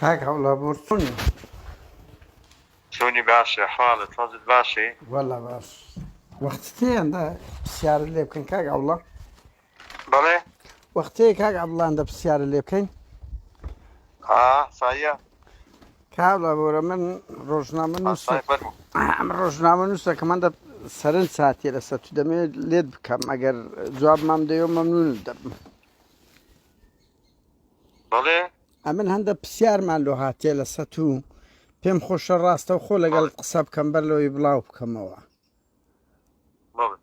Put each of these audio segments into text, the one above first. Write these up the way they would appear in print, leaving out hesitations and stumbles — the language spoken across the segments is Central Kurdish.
کاک هەوڵابوور چۆنی؟ چۆنی باشە حاڵت حەزت باشی؟ وەڵا باش. وەختەیەندا پرسیارە لێ بکەین کاک هەوڵا؟ بەڵێ؟ وەختەیە کاک هەوڵاندا پرسیارە لێ بکەین؟ سایە؟ کاک هەوڵابوورە من ڕۆژنامە نووسە فەرموو. ئەم ڕۆژنامە نووسەکەمەندە سەرنج ساتێ لەسەر تو دەمەوێت لێت بکەم ئەگەر جواب مام دەیەوە مەمنون دەبم. بەڵێ؟ ئەمن هەندە پرسیارمان لۆ هاتێ لەسەر تو پێم خۆشە ڕاستە و خۆ لەگەڵ قسە بکەم بەر لەوەی بڵاو بکەمەوە. بەڵێ.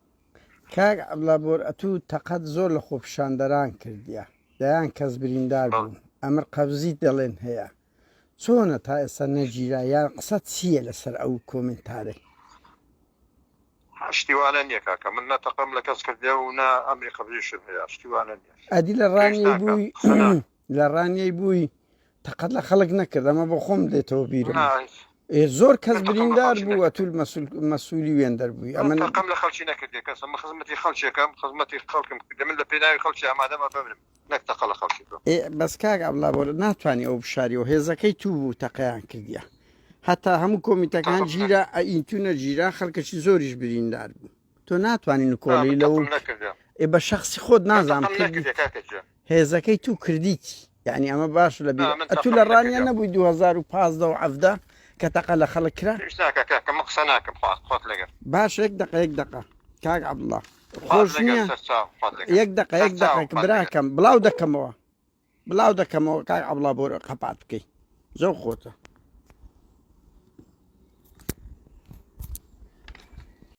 کاک هەوڵابوور ئەتوو تەقەت زۆر لە خۆپیشاندەران کردیە دەیان کەس بریندار بوو ئەمر قەبزی دەڵێن هەیە چۆنە تا ئێستا نەگیرا یان قسەت چییە لەسەر ئەو کۆمنتارێ؟ شتیوانە نییە کاکە من نەتەقەم لە کەس کردێ و نا ئەمری قەبزیشم هەیە شتیوانە نییە. ئەدی لە ڕانیەی بووی لە ڕانیەی بووی تەقەت لە خەڵک نەکرد ئەمە بۆ خۆم دێتەوە بیرم. زۆر کەس بریندار بوو ئەتول مەسئولی وێندەر بووی ئەمە تەقەم لە خەڵکی نەکردێ کەس ئەمە خزمەتی خەڵکێکم خزمەتی خەڵکم کردێ من لە پێناوی خەڵکی ئامادەمە ببرم نەک تەقە لە خەڵکی بۆ. بەس کاک هەوڵابوور ناتوانانی ئەو بشاریەوە هێزەکەی تو بوو تەقەیان کردیە هەتا هەموو کۆمیتەکان گیرا ئەئینتونە گیرا خەڵکەکی زۆریش بریندار بوو تۆ ناتوانین کۆڵی لەو بە شخصی خۆت نازانم هێزەکەی تو کردیت یعنی ئەمە باش لە ئەتو لە ڕانیە نەبووی 2017 کە تەقە لە خەڵک کرا قسە ناکەم خۆت لەگەر باش یەک دقە کاک عەبدوڵڵا خۆش نییە یەک دقە براکەم بڵاو دەکەمەوە کاک عەبدوڵڵا بۆ قەپات بکەی زۆر خۆتە.